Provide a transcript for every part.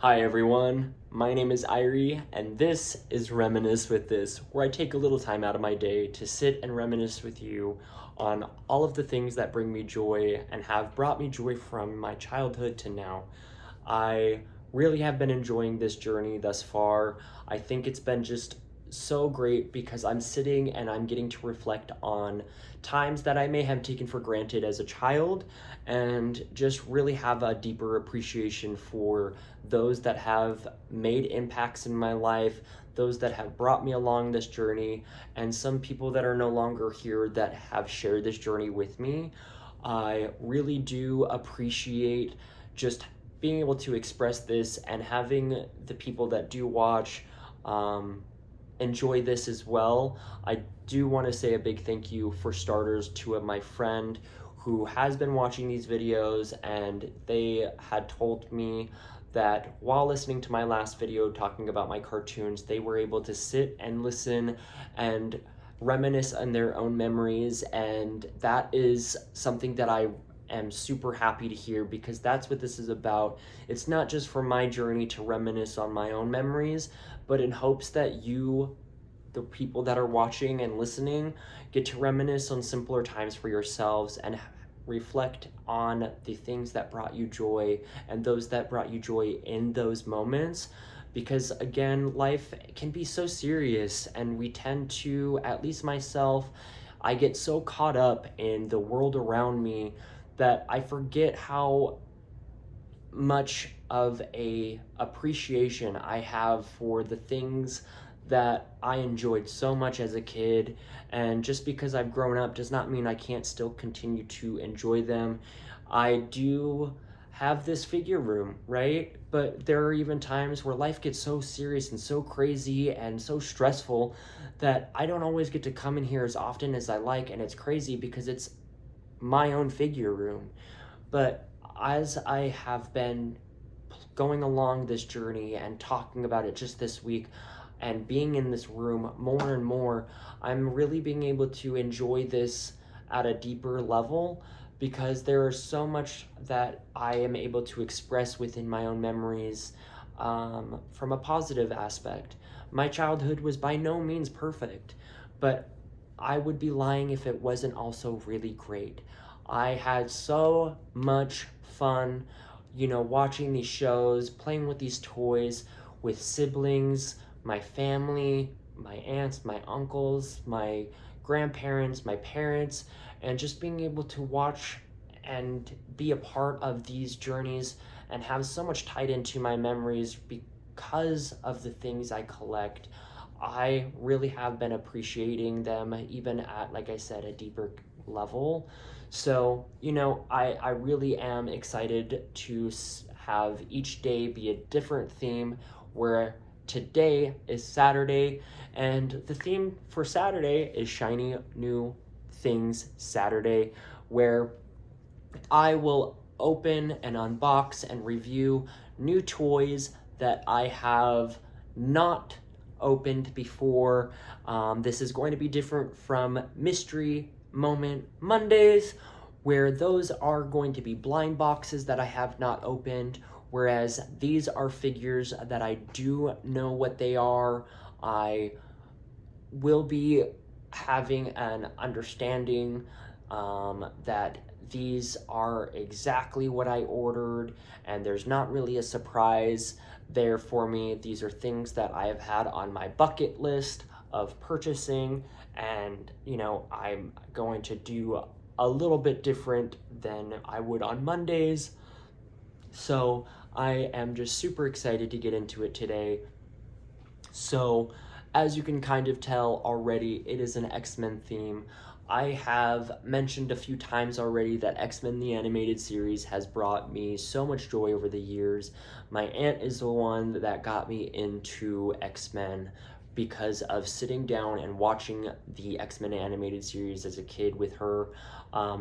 Hi everyone, my name is Ierie, and this is Reminisce with This, where I take a little time out of my day to sit and reminisce with you on all of the things that bring me joy and have brought me joy from my childhood to now. I really have been enjoying this journey thus far. I think it's been just so great because I'm sitting and I'm getting to reflect on times that I may have taken for granted as a child and just really have a deeper appreciation for those that have made impacts in my life, those that have brought me along this journey, and some people that are no longer here that have shared this journey with me. I really do appreciate just being able to express this and having the people that do watch enjoy this as well. I do want to say a big thank you for starters to my friend who has been watching these videos, and they had told me that while listening to my last video talking about my cartoons, they were able to sit and listen and reminisce on their own memories, and that is something that I am super happy to hear because that's what this is about. It's not just for my journey to reminisce on my own memories, but in hopes that you, the people that are watching and listening, get to reminisce on simpler times for yourselves and reflect on the things that brought you joy and those that brought you joy in those moments. Because again, life can be so serious, and we tend to, at least myself, I get so caught up in the world around me that I forget how much of a appreciation I have for the things that I enjoyed so much as a kid. And just because I've grown up does not mean I can't still continue to enjoy them. I do have this figure room, right? But there are even times where life gets so serious and so crazy and so stressful that I don't always get to come in here as often as I like, and it's crazy because it's my own figure room. But as I have been going along this journey and talking about it just this week and being in this room more and more, I'm really being able to enjoy this at a deeper level because there is so much that I am able to express within my own memories from a positive aspect. My childhood was by no means perfect, but I would be lying if it wasn't also really great. I had so much fun, watching these shows, playing with these toys, with siblings, my family, my aunts, my uncles, my grandparents, my parents, and just being able to watch and be a part of these journeys and have so much tied into my memories because of the things I collect. I really have been appreciating them, even at, like I said, a deeper level. So, I really am excited to have each day be a different theme, where today is Saturday, and the theme for Saturday is Shiny New Things Saturday, where I will open and unbox and review new toys that I have not opened before. This is going to be different from Mystery Moment Mondays, where those are going to be blind boxes that I have not opened, whereas these are figures that I do know what they are. I will be having an understanding that these are exactly what I ordered, and there's not really a surprise there for me. These are things that I have had on my bucket list of purchasing, and I'm going to do a little bit different than I would on Mondays. So I am just super excited to get into it today. So, as you can kind of tell already, it is an X-Men theme. I have mentioned a few times already that X-Men the Animated Series has brought me so much joy over the years. My aunt is the one that got me into X-Men because of sitting down and watching the X-Men Animated Series as a kid with her.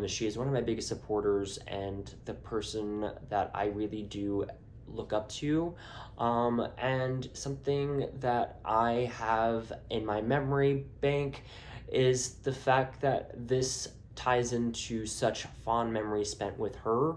She is one of my biggest supporters and the person that I really do look up to. And something that I have in my memory bank is the fact that this ties into such fond memories spent with her,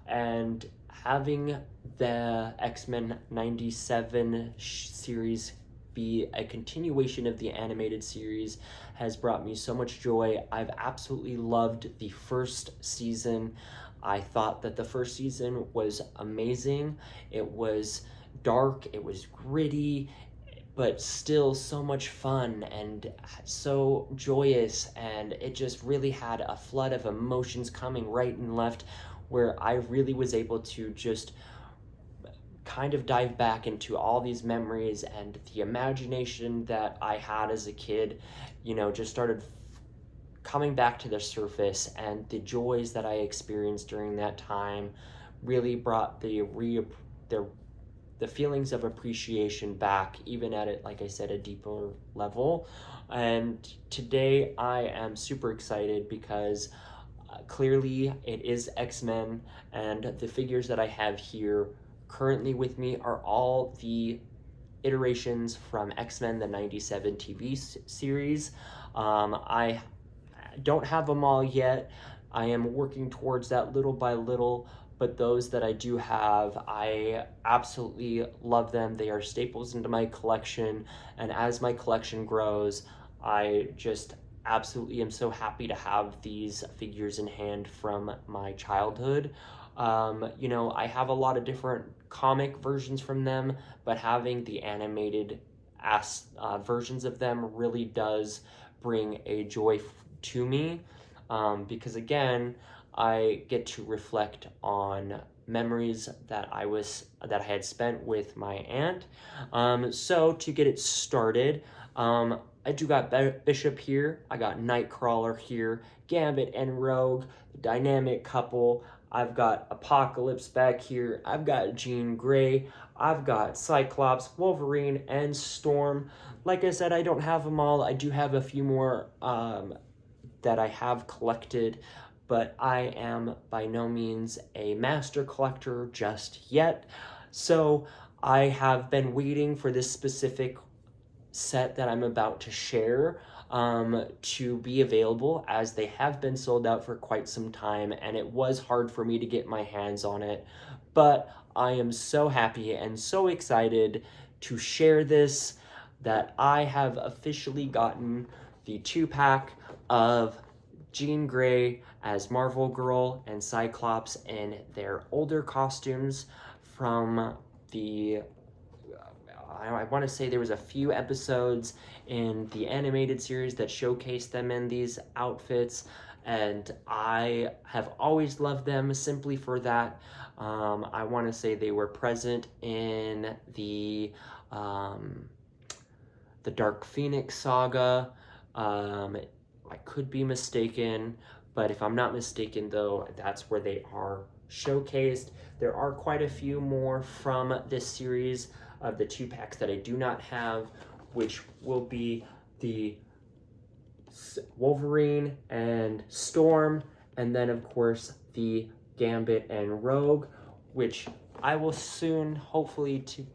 and having the X-Men 97 series be a continuation of the animated series has brought me so much joy. I've absolutely loved the first season. I thought that the first season was amazing. It was dark, it was gritty, but still so much fun and so joyous, and it just really had a flood of emotions coming right and left, where I really was able to just kind of dive back into all these memories, and the imagination that I had as a kid, just started coming back to the surface, and the joys that I experienced during that time really brought the feelings of appreciation back, even at it, like I said, a deeper level. And today I am super excited because clearly it is X-Men, and the figures that I have here currently with me are all the iterations from X-Men the 97 TV series. I don't have them all yet. I am working towards that little by little, but those that I do have, I absolutely love them. They are staples into my collection, and as my collection grows, I just absolutely am so happy to have these figures in hand from my childhood. I have a lot of different comic versions from them, but having the animated versions of them really does bring a joy to me, because again, I get to reflect on memories that I had spent with my aunt. So to get it started, I do got Bishop here, I got Nightcrawler here, Gambit and Rogue, the dynamic couple. I've got Apocalypse back here, I've got Jean Grey, I've got Cyclops, Wolverine, and Storm. Like I said, I don't have them all. I do have a few more that I have collected, but I am by no means a master collector just yet. So I have been waiting for this specific set that I'm about to share to be available, as they have been sold out for quite some time, and it was hard for me to get my hands on it. But I am so happy and so excited to share this, that I have officially gotten the 2-pack of Jean Grey as Marvel Girl and Cyclops in their older costumes from the I want to say there was a few episodes in the animated series that showcased them in these outfits, and I have always loved them simply for that. I want to say they were present in the Dark Phoenix saga. I could be mistaken, but if I'm not mistaken, though, that's where they are showcased. There are quite a few more from this series of the 2-packs that I do not have, which will be the Wolverine and Storm, and then of course the Gambit and Rogue, which I will soon hopefully to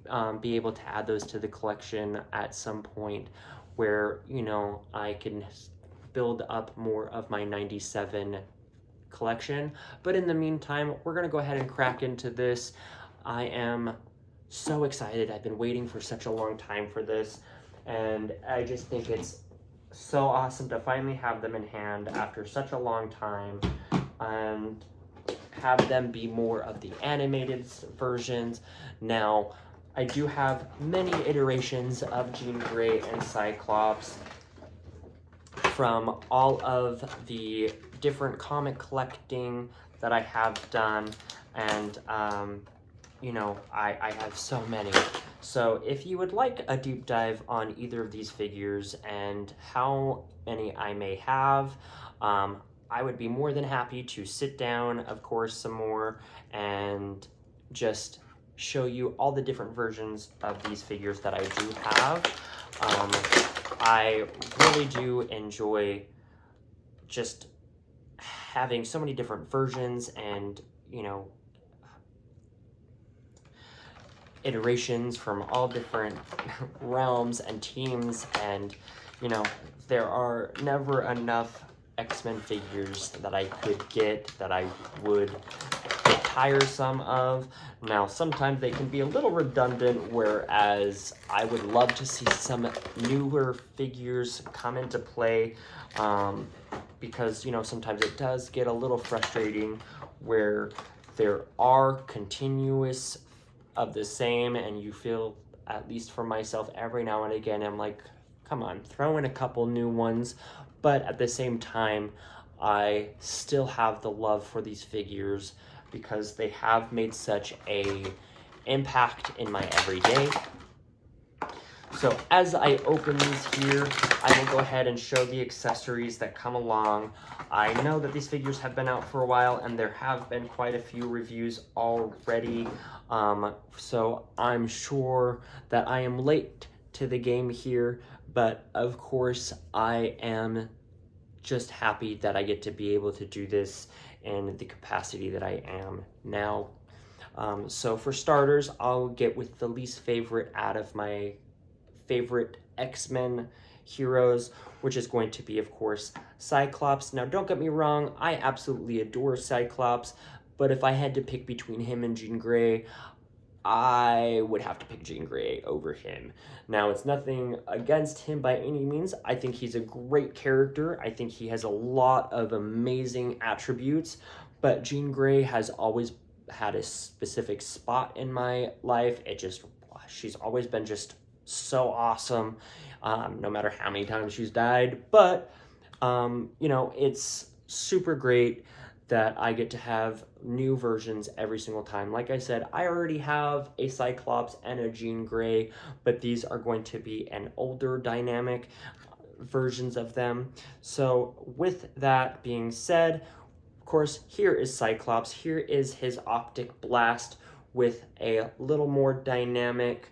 be able to add those to the collection at some point, where I can build up more of my 97 collection. But in the meantime, we're gonna go ahead and crack into this. I am so excited. I've been waiting for such a long time for this, and I just think it's so awesome to finally have them in hand after such a long time, and have them be more of the animated versions. Now, I do have many iterations of Jean Grey and Cyclops from all of the different comic collecting that I have done, and I have so many. So if you would like a deep dive on either of these figures and how many I may have, I would be more than happy to sit down, of course, some more, and just show you all the different versions of these figures that I do have. I really do enjoy just having so many different versions and, iterations from all different realms and teams, and, there are never enough X-Men figures that I could get, that I would get tiresome of. Now, sometimes they can be a little redundant, whereas I would love to see some newer figures come into play, because, you know, sometimes it does get a little frustrating where there are continuous of the same, and you feel, at least for myself, every now and again, I'm like, come on, throw in a couple new ones. But at the same time, I still have the love for these figures because they have made such a impact in my everyday. So as I open these here, I will go ahead and show the accessories that come along. I know that these figures have been out for a while, and there have been quite a few reviews already. So I'm sure that I am late to the game here, but of course I am just happy that I get to be able to do this in the capacity that I am now. So for starters, I'll get with the least favorite out of my favorite X-Men heroes, which is going to be, of course, Cyclops. Now, don't get me wrong, I absolutely adore Cyclops, but if I had to pick between him and Jean Grey, I would have to pick Jean Grey over him. Now, it's nothing against him by any means. I think he's a great character. I think he has a lot of amazing attributes, but Jean Grey has always had a specific spot in my life. She's always been just so awesome, no matter how many times she's died. But, you know, it's super great that I get to have new versions every single time. Like I said, I already have a Cyclops and a Jean Grey, but these are going to be an older dynamic versions of them. So with that being said, of course, here is Cyclops. Here is his optic blast with a little more dynamic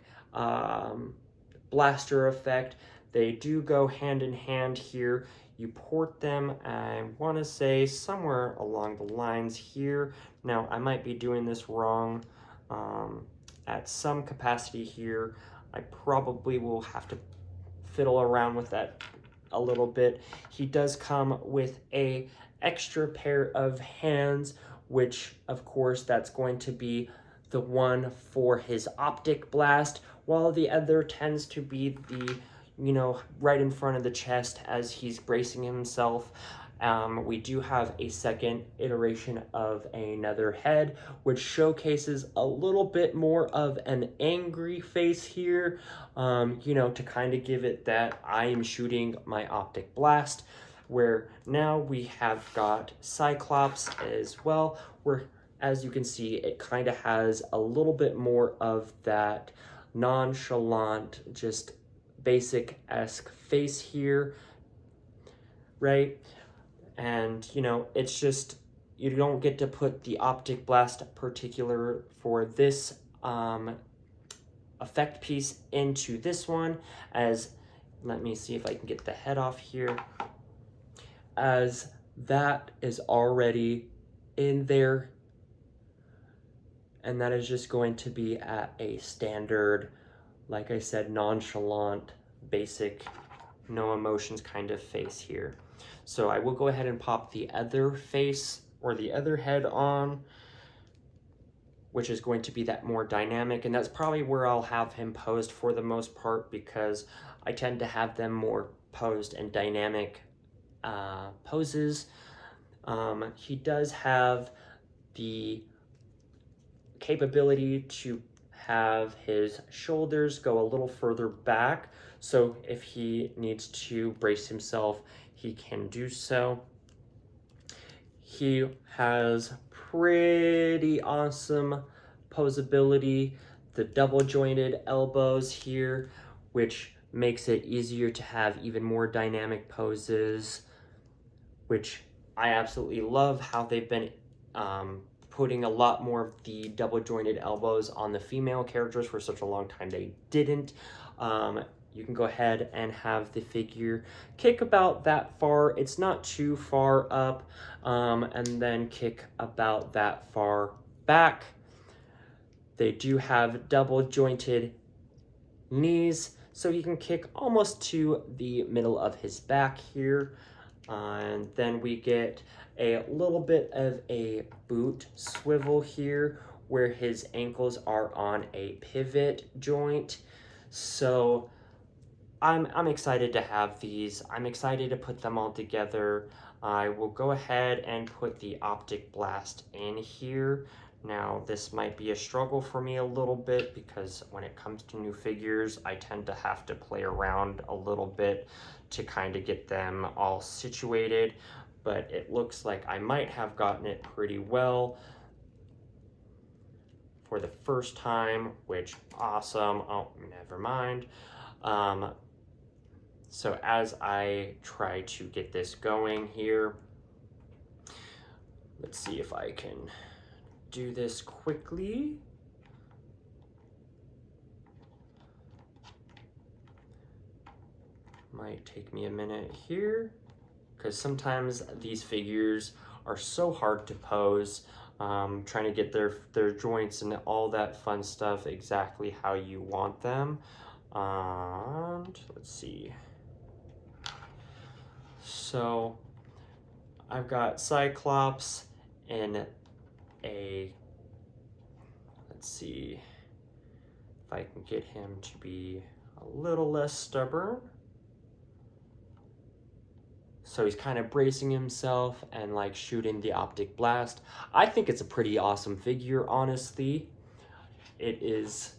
blaster effect. They do go hand in hand here. You port them, I want to say, somewhere along the lines here. Now, I might be doing this wrong. At some capacity here, I probably will have to fiddle around with that a little bit. He does come with a extra pair of hands, which, of course, that's going to be the one for his optic blast, while the other tends to be the, you know, right in front of the chest as he's bracing himself. We do have a second iteration of another head, which showcases a little bit more of an angry face here, you know, to kind of give it that I am shooting my optic blast, where now we have got Cyclops as well, where, as you can see, it kind of has a little bit more of that nonchalant, just basic-esque face here, right? And, you know, it's just, you don't get to put the optic blast particular for this effect piece into this one, as, let me see if I can get the head off here, as that is already in there, and that is just going to be at a standard, like I said, nonchalant, basic, no emotions kind of face here. So I will go ahead and pop the other face or the other head on, which is going to be that more dynamic, and that's probably where I'll have him posed for the most part, because I tend to have them more posed and dynamic poses. He does have the capability to have his shoulders go a little further back, so if he needs to brace himself, he can do so. He has pretty awesome posability, the double jointed elbows here, which makes it easier to have even more dynamic poses, which I absolutely love how they've been putting a lot more of the double jointed elbows on the female characters. For such a long time they didn't. You can go ahead and have the figure kick about that far. It's not too far up, and then kick about that far back. They do have double jointed knees, so you can kick almost to the middle of his back here. And then we get a little bit of a boot swivel here where his ankles are on a pivot joint. So I'm excited to have these. I'm excited to put them all together. I will go ahead and put the optic blast in here. Now, this might be a struggle for me a little bit because when it comes to new figures, I tend to have to play around a little bit to kind of get them all situated, but it looks like I might have gotten it pretty well for the first time, which awesome. Oh, never mind. So as I try to get this going here, let's see if I can do this quickly. Might take me a minute here, because sometimes these figures are so hard to pose, trying to get their joints and all that fun stuff exactly how you want them. And let's see. So I've got Cyclops in a, let's see if I can get him to be a little less stubborn. So he's kind of bracing himself and like shooting the optic blast. I think it's a pretty awesome figure, honestly. It is,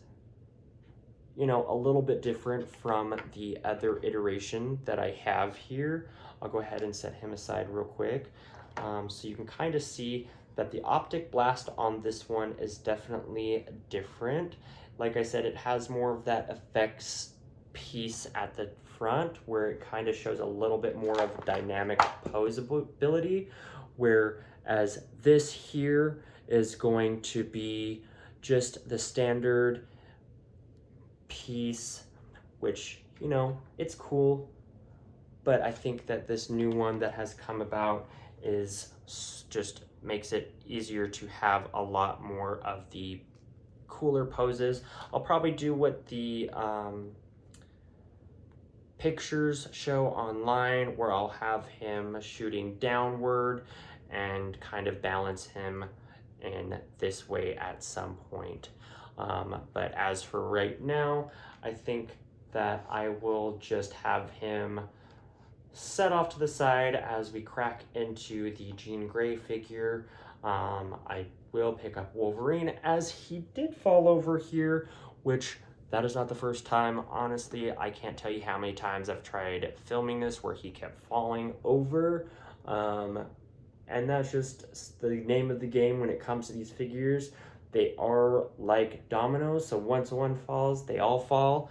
you know, a little bit different from the other iteration that I have here. I'll go ahead and set him aside real quick. So you can kind of see that the optic blast on this one is definitely different. Like I said, it has more of that effects piece at the front where it kind of shows a little bit more of dynamic posability, whereas this here is going to be just the standard piece, which, you know, it's cool, but I think that this new one that has come about is just makes it easier to have a lot more of the cooler poses. I'll probably do what the pictures show online, where I'll have him shooting downward and kind of balance him in this way at some point. But as for right now, I think that I will just have him set off to the side as we crack into the Jean Grey figure. I will pick up Wolverine, as he did fall over here, which that is not the first time. Honestly, I can't tell you how many times I've tried filming this where he kept falling over. And that's just the name of the game when it comes to these figures. They are like dominoes, so once one falls, they all fall.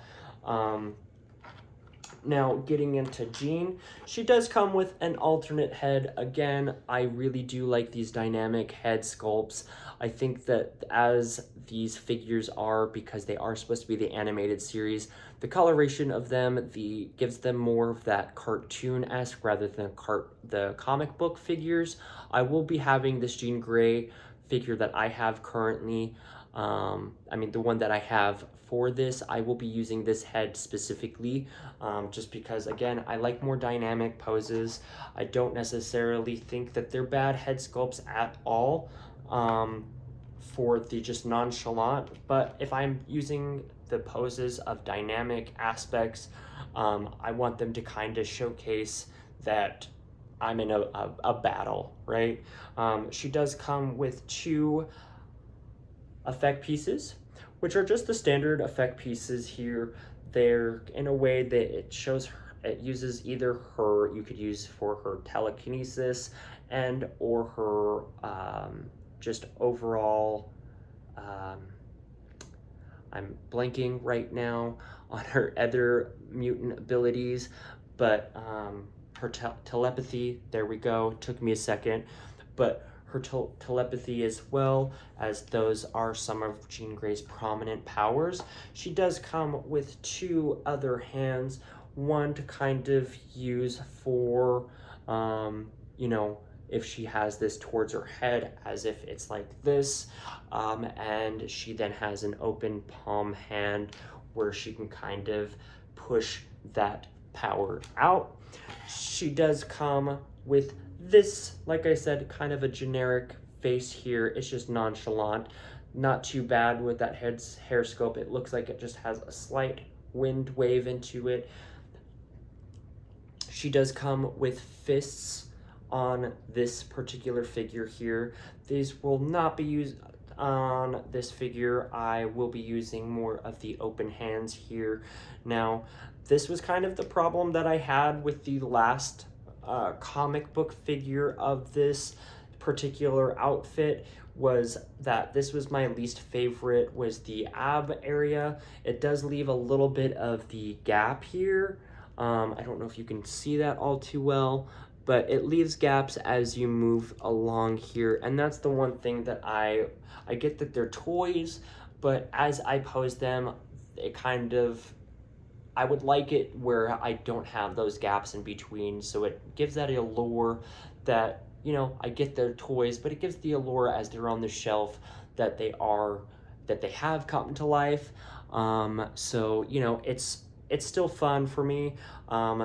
Now, getting into Jean, she does come with an alternate head. Again, I really do like these dynamic head sculpts. I think that as these figures are, because they are supposed to be the animated series, the coloration of them gives them more of that cartoon-esque rather than the comic book figures. I will be having this Jean Grey figure that I have currently. The one that I have for this, I will be using this head specifically, just because, again, I like more dynamic poses. I don't necessarily think that they're bad head sculpts at all, for the just nonchalant, but if I'm using the poses of dynamic aspects, I want them to kind of showcase that I'm in a battle, right? She does come with 2 effect pieces, which are just the standard effect pieces here. They're in a way that it uses either her, you could use for her telekinesis and or her just overall, I'm blanking right now on her other mutant abilities, but her telepathy, there we go, took me a second, but her telepathy, as well as those are some of Jean Grey's prominent powers. She does come with 2 other hands, one to kind of use for, if she has this towards her head, as if it's like this, and she then has an open palm hand where she can kind of push that power out. She does come with this, like I said, kind of a generic face here. It's just nonchalant, not too bad with that hair scope. It looks like it just has a slight wind wave into it. She does come with fists on this particular figure here. These will not be used on this figure. I will be using more of the open hands here. Now, this was kind of the problem that I had with the last comic book figure of this particular outfit, was that this was my least favorite, was the ab area. It does leave a little bit of the gap here. I don't know if you can see that all too well, but it leaves gaps as you move along here. And that's the one thing that I get that they're toys, but as I pose them, it kind of, I would like it where I don't have those gaps in between. So it gives that allure that, you know, I get their toys, but it gives the allure as they're on the shelf that they have come to life. So, you know, it's still fun for me.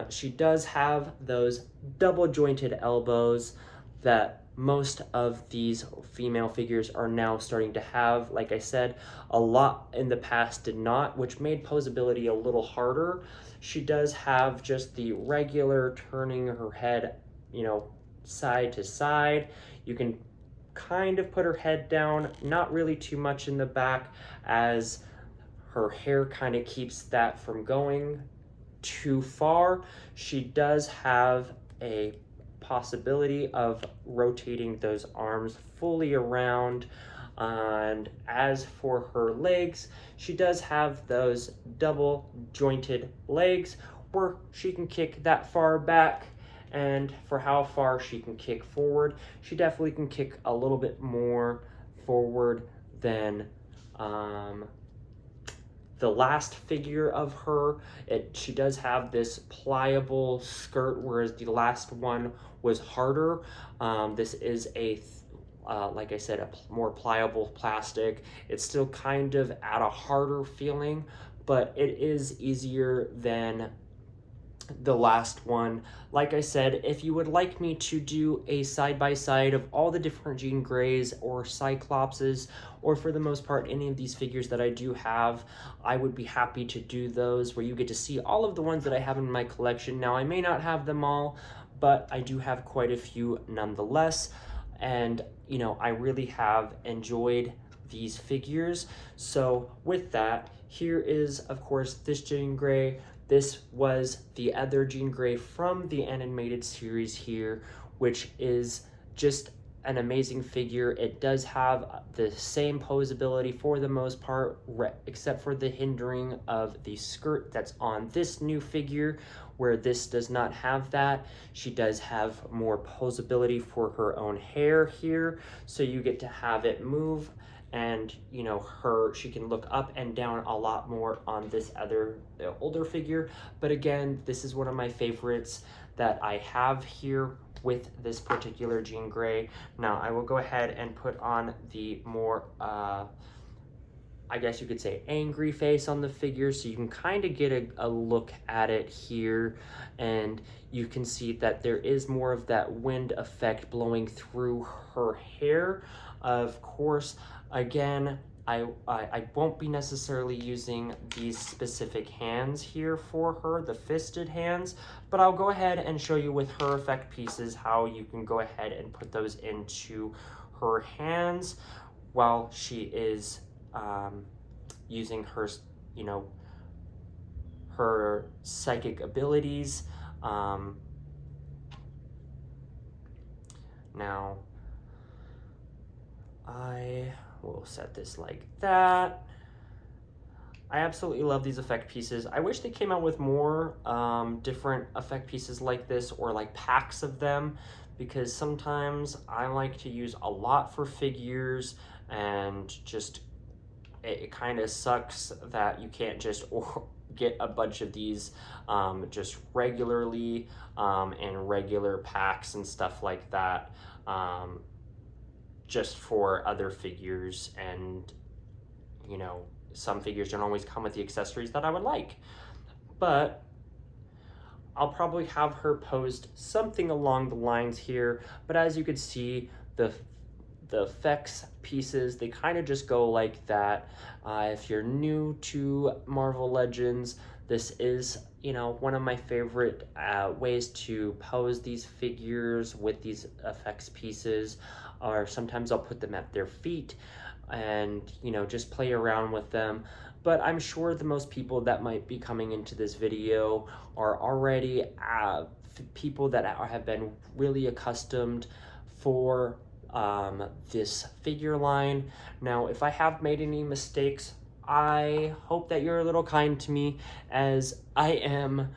She does have those double jointed elbows that most of these female figures are now starting to have. Like I said, a lot in the past did not, which made posability a little harder. She does have just the regular turning her head, you know, side to side. You can kind of put her head down, not really too much in the back, as her hair kind of keeps that from going too far. She does have a possibility of rotating those arms fully around. And as for her legs, she does have those double jointed legs where she can kick that far back. And for how far she can kick forward, she definitely can kick a little bit more forward than the last figure of her. She does have this pliable skirt, whereas the last one was harder. This is like I said, a more pliable plastic. It's still kind of at a harder feeling, but it is easier than the last one. Like I said, if you would like me to do a side-by-side of all the different Jean Greys or Cyclopses, or for the most part any of these figures that I do have, I would be happy to do those, where you get to see all of the ones that I have in my collection. Now, I may not have them all, but I do have quite a few nonetheless, and you know, I really have enjoyed these figures. So with that, here is of course this Jean Grey. This was the other Jean Grey from the animated series here, which is just an amazing figure. It does have the same posability for the most part, except for the hindering of the skirt that's on this new figure, where this does not have that. She does have more posability for her own hair here, so you get to have it move, and you know, she can look up and down a lot more on this the older figure. But again, this is one of my favorites that I have here with this particular Jean Grey. Now I will go ahead and put on the more I guess you could say angry face on the figure, so you can kind of get a look at it here, and you can see that there is more of that wind effect blowing through her hair. Of course, again, I won't be necessarily using these specific hands here for her, the fisted hands, but I'll go ahead and show you with her effect pieces how you can go ahead and put those into her hands while she is using her, you know, her psychic abilities. Now, I will set this like that. I absolutely love these effect pieces. I wish they came out with more different effect pieces like this, or like packs of them, because sometimes I like to use a lot for figures, and just it kind of sucks that you can't just get a bunch of these just regularly in regular packs and stuff like that, just for other figures. And you know, some figures don't always come with the accessories that I would like. But I'll probably have her post something along the lines here, but as you can see, the effects pieces, they kind of just go like that. If you're new to Marvel Legends, this is, you know, one of my favorite ways to pose these figures with these effects pieces, or sometimes I'll put them at their feet and, you know, just play around with them. But I'm sure the most people that might be coming into this video are already people that have been really accustomed for this figure line. Now, if I have made any mistakes, I hope that you're a little kind to me, as I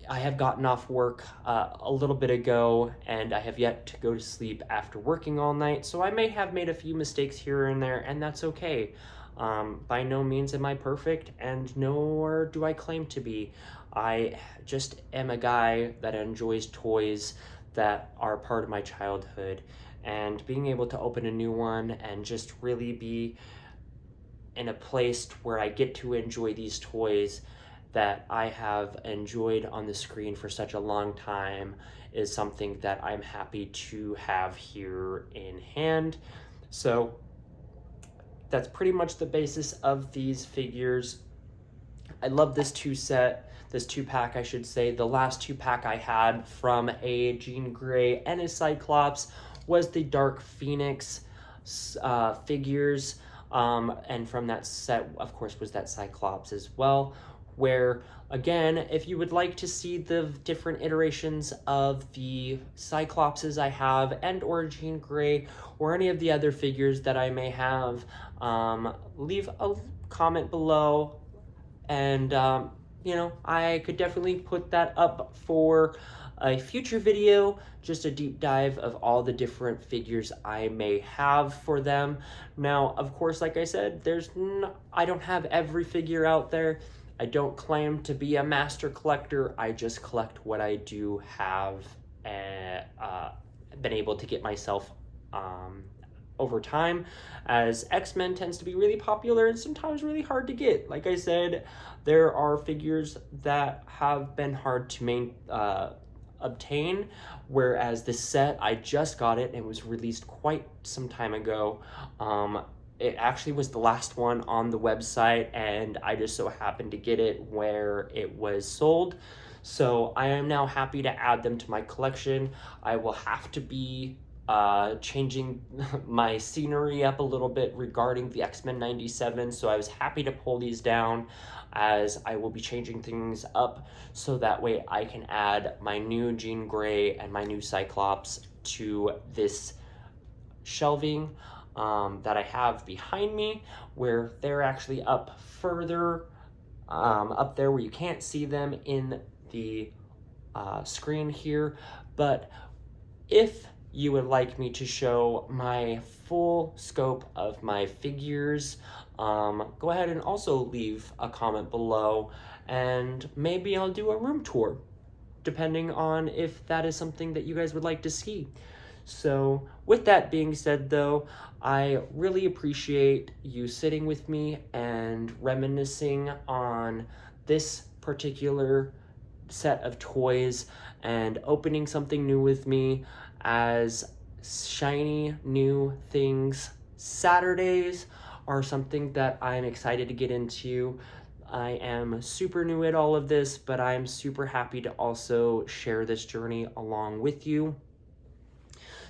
have gotten off work a little bit ago, and I have yet to go to sleep after working all night, so I may have made a few mistakes here and there, and that's okay. By no means am I perfect, and nor do I claim to be. I just am a guy that enjoys toys that are part of my childhood, and being able to open a new one and just really be in a place where I get to enjoy these toys that I have enjoyed on the screen for such a long time is something that I'm happy to have here in hand. So that's pretty much the basis of these figures. I love this two pack, I should say. The last 2-pack I had from a Jean Grey and a Cyclops was the Dark Phoenix figures. And from that set, of course, was that Cyclops as well, where, again, if you would like to see the different iterations of the Cyclopses I have, and or Jean Grey, or any of the other figures that I may have, leave a comment below, and you know, I could definitely put that up for a future video, just a deep dive of all the different figures I may have for them. Now, of course, like I said, I don't have every figure out there. I don't claim to be a master collector. I just collect what I do have been able to get myself over time, as X-Men tends to be really popular and sometimes really hard to get. Like I said, there are figures that have been hard to obtain, whereas this set, I just got it and it was released quite some time ago. It actually was the last one on the website, and I just so happened to get it where it was sold. So I am now happy to add them to my collection. I will have to be changing my scenery up a little bit regarding the X-Men 97, so I was happy to pull these down, as I will be changing things up so that way I can add my new Jean Grey and my new Cyclops to this shelving that I have behind me, where they're actually up further up there where you can't see them in the screen here. But if you would like me to show my full scope of my figures, go ahead and also leave a comment below, and maybe I'll do a room tour, depending on if that is something that you guys would like to see. So with that being said, though, I really appreciate you sitting with me and reminiscing on this particular set of toys and opening something new with me, as shiny new things Saturdays are something that I'm excited to get into. I am super new at all of this, but I'm super happy to also share this journey along with you.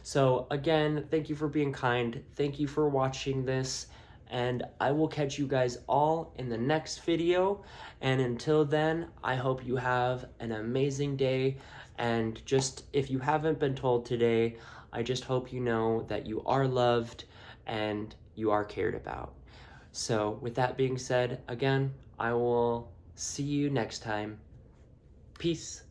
So again, thank you for being kind. Thank you for watching this, and I will catch you guys all in the next video. And until then, I hope you have an amazing day. And just, if you haven't been told today, I just hope you know that you are loved and you are cared about. So with that being said, again, I will see you next time. Peace.